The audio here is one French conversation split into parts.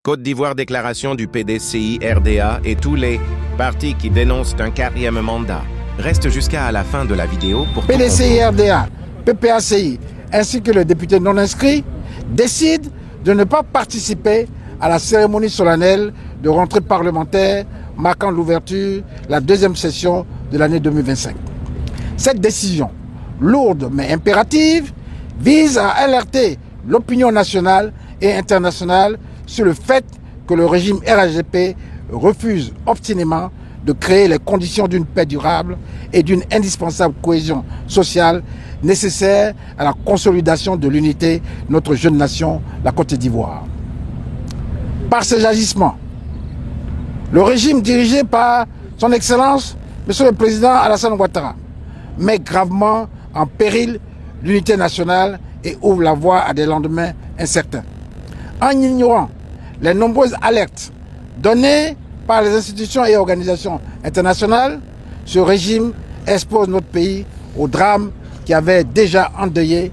Côte d'Ivoire, déclaration du PDCI-RDA et tous les partis qui dénoncent un 4e mandat. Reste jusqu'à la fin de la vidéo pour... PDCI-RDA, PPACI, ainsi que le député non inscrit décident de ne pas participer à la cérémonie solennelle de rentrée parlementaire marquant l'ouverture de la deuxième session de l'année 2025. Cette décision, lourde mais impérative, vise à alerter l'opinion nationale et internationale sur le fait que le régime RHDP refuse obstinément de créer les conditions d'une paix durable et d'une indispensable cohésion sociale nécessaire à la consolidation de l'unité de notre jeune nation, la Côte d'Ivoire. Par ces agissements, le régime dirigé par son Excellence, Monsieur le Président Alassane Ouattara, met gravement en péril l'unité nationale et ouvre la voie à des lendemains incertains. En ignorant les nombreuses alertes données par les institutions et organisations internationales, ce régime expose notre pays au drame qui avait déjà endeuillé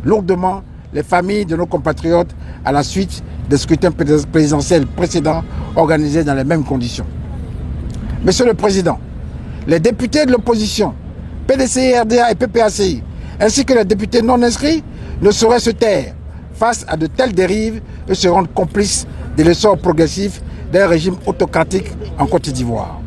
lourdement les familles de nos compatriotes à la suite des scrutins présidentiels précédents organisés dans les mêmes conditions. Monsieur le Président, les députés de l'opposition, PDCI, RDA et PPACI, ainsi que les députés non inscrits, ne sauraient se taire face à de telles dérives et se rendre complices de l'essor progressif d'un régime autocratique en Côte d'Ivoire.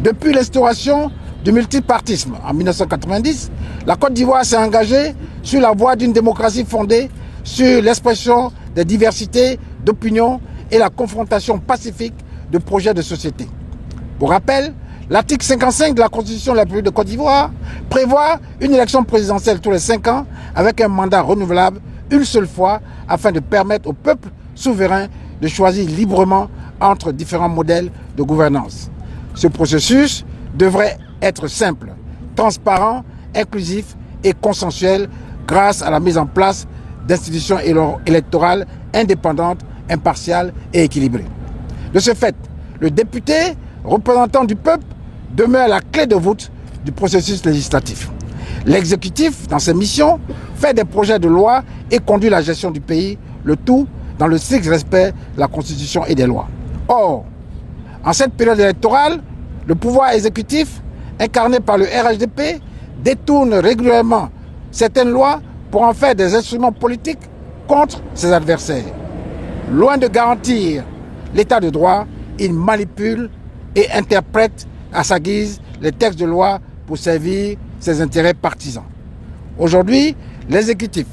Depuis l'instauration du multipartisme en 1990, la Côte d'Ivoire s'est engagée sur la voie d'une démocratie fondée sur l'expression des diversités d'opinions et la confrontation pacifique de projets de société. Pour rappel, l'article 55 de la Constitution de la République de Côte d'Ivoire prévoit une élection présidentielle tous les 5 ans avec un mandat renouvelable une seule fois afin de permettre au peuple souverain de choisir librement entre différents modèles de gouvernance. Ce processus devrait être simple, transparent, inclusif et consensuel grâce à la mise en place d'institutions électorales indépendantes, impartiales et équilibrées. De ce fait, le député représentant du peuple demeure la clé de voûte du processus législatif. L'exécutif, dans ses missions, fait des projets de loi et conduit la gestion du pays, le tout dans le strict respect de la Constitution et des lois. Or, en cette période électorale, le pouvoir exécutif, incarné par le RHDP, détourne régulièrement certaines lois pour en faire des instruments politiques contre ses adversaires. Loin de garantir l'état de droit, il manipule et interprète à sa guise les textes de loi pour servir ses intérêts partisans. Aujourd'hui, l'exécutif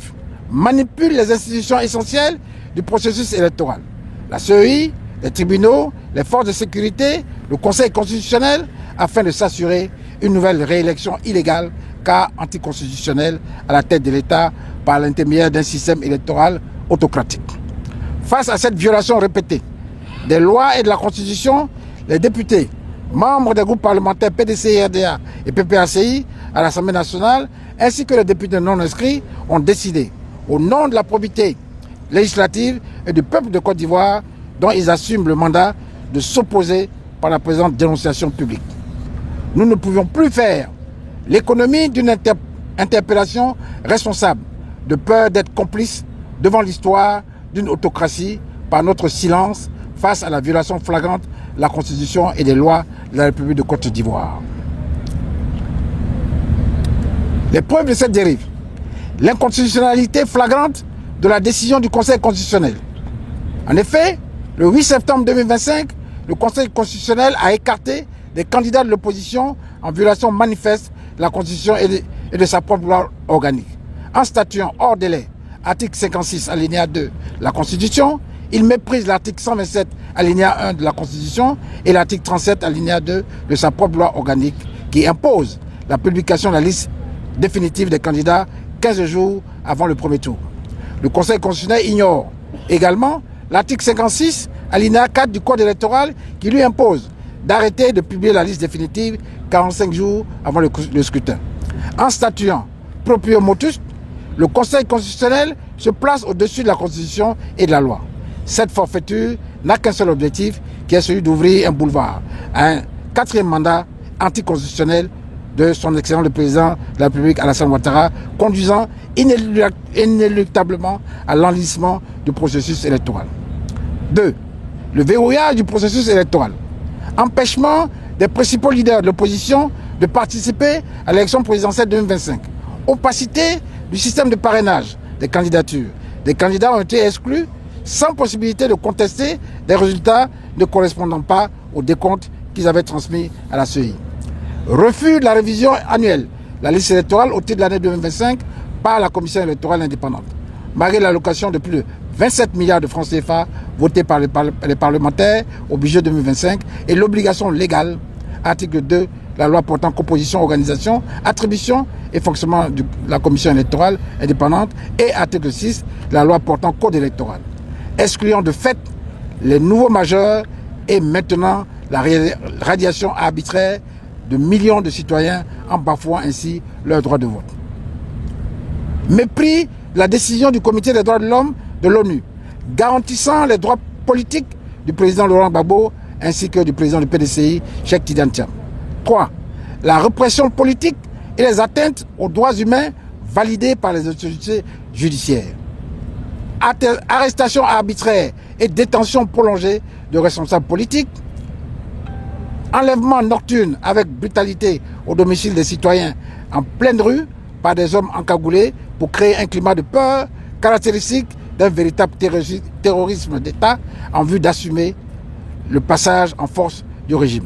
manipule les institutions essentielles du processus électoral. La CEI, les tribunaux, les forces de sécurité, le Conseil constitutionnel, afin de s'assurer une nouvelle réélection illégale car anticonstitutionnelle à la tête de l'État par l'intermédiaire d'un système électoral autocratique. Face à cette violation répétée des lois et de la Constitution, les députés, membres des groupes parlementaires PDCI, RDA et PPACI à l'Assemblée nationale, ainsi que les députés non inscrits, ont décidé, au nom de la probité législative et du peuple de Côte d'Ivoire, dont ils assument le mandat, de s'opposer par la présente dénonciation publique. Nous ne pouvions plus faire l'économie d'une interpellation responsable, de peur d'être complices devant l'histoire d'une autocratie par notre silence face à la violation flagrante de la Constitution et des lois de la République de Côte d'Ivoire. Les preuves de cette dérive, l'inconstitutionnalité flagrante de la décision du Conseil constitutionnel. En effet, le 8 septembre 2025, le Conseil constitutionnel a écarté des candidats de l'opposition en violation manifeste de la Constitution et de sa propre loi organique. En statuant hors délai, article 56 alinéa 2 de la Constitution, il méprise l'article 127 alinéa 1 de la Constitution et l'article 37 alinéa 2 de sa propre loi organique qui impose la publication de la liste définitive des candidats 15 jours avant le premier tour. Le Conseil constitutionnel ignore également l'article 56 alinéa 4 du Code électoral qui lui impose d'arrêter de publier la liste définitive 45 jours avant le scrutin. En statuant proprio motus, le Conseil constitutionnel se place au-dessus de la Constitution et de la loi. Cette forfaiture n'a qu'un seul objectif, qui est celui d'ouvrir un boulevard à un 4e mandat anticonstitutionnel de son Excellence le Président de la République Alassane Ouattara, conduisant inéluctablement à l'enlisement du processus électoral. 2. le verrouillage du processus électoral, empêchement des principaux leaders de l'opposition de participer à l'élection présidentielle 2025, opacité du système de parrainage des candidatures. Des candidats ont été exclus sans possibilité de contester des résultats ne correspondant pas au décompte qu'ils avaient transmis à la CEI. Refus de la révision annuelle de la liste électorale au titre de l'année 2025 par la Commission électorale indépendante. Malgré l'allocation de plus de 27 milliards de francs CFA votés par les parlementaires au budget 2025 et l'obligation légale, article 2, de la loi portant composition, organisation, attribution et fonctionnement de la Commission électorale indépendante et article 6, de la loi portant code électoral, excluant de fait les nouveaux majeurs et maintenant la radiation arbitraire de millions de citoyens en bafouant ainsi leur droit de vote. Mépris de la décision du Comité des droits de l'homme de l'ONU, garantissant les droits politiques du président Laurent Gbagbo ainsi que du président du PDCI, Cheikh Tidiane Thiam. 3. La répression politique et les atteintes aux droits humains validées par les autorités judiciaires. Arrestation arbitraire et détention prolongée de responsables politiques. Enlèvement nocturne avec brutalité au domicile des citoyens en pleine rue par des hommes encagoulés pour créer un climat de peur caractéristique d'un véritable terrorisme d'État en vue d'assumer le passage en force du régime.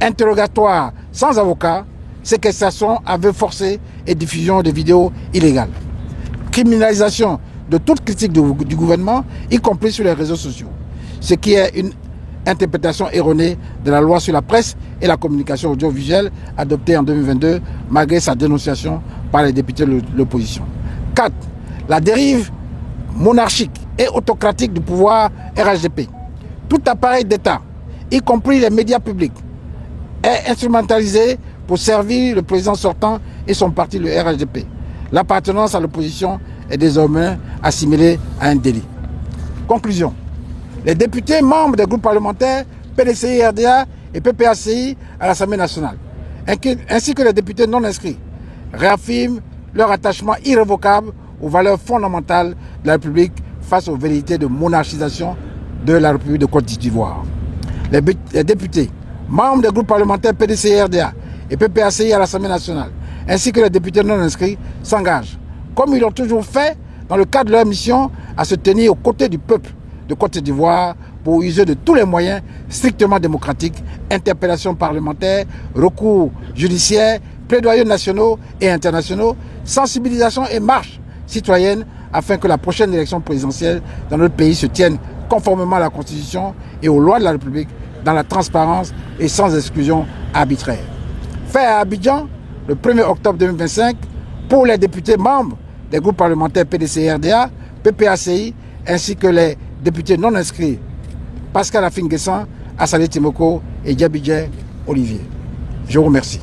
Interrogatoire sans avocat, séquestration, aveu forcé et diffusion de vidéos illégales. Criminalisation de toute critique du gouvernement, y compris sur les réseaux sociaux, ce qui est une interprétation erronée de la loi sur la presse et la communication audiovisuelle adoptée en 2022 malgré sa dénonciation par les députés de l'opposition. 4. La dérive monarchique et autocratique du pouvoir RHDP. Tout appareil d'État, y compris les médias publics, est instrumentalisé pour servir le président sortant et son parti, le RHDP. L'appartenance à l'opposition est désormais assimilée à un délit. Conclusion. Les députés membres des groupes parlementaires PDCI, RDA et PPACI à l'Assemblée nationale, ainsi que les députés non inscrits, réaffirment leur attachement irrévocable aux valeurs fondamentales de la République face aux velléités de monarchisation de la République de Côte d'Ivoire. Les députés membres des groupes parlementaires PDCI, RDA et PPACI à l'Assemblée nationale, ainsi que les députés non inscrits, s'engagent, comme ils l'ont toujours fait dans le cadre de leur mission, à se tenir aux côtés du peuple de Côte d'Ivoire pour user de tous les moyens strictement démocratiques, interpellations parlementaires, recours judiciaires, plaidoyers nationaux et internationaux, sensibilisation et marche citoyenne afin que la prochaine élection présidentielle dans notre pays se tienne conformément à la Constitution et aux lois de la République dans la transparence et sans exclusion arbitraire. Fait à Abidjan, le 1er octobre 2025, pour les députés membres des groupes parlementaires PDCI-RDA, PPACI, ainsi que les députés non inscrits Pascal Afin-Guessan, Assalé Timoko et Diabidje Olivier. Je vous remercie.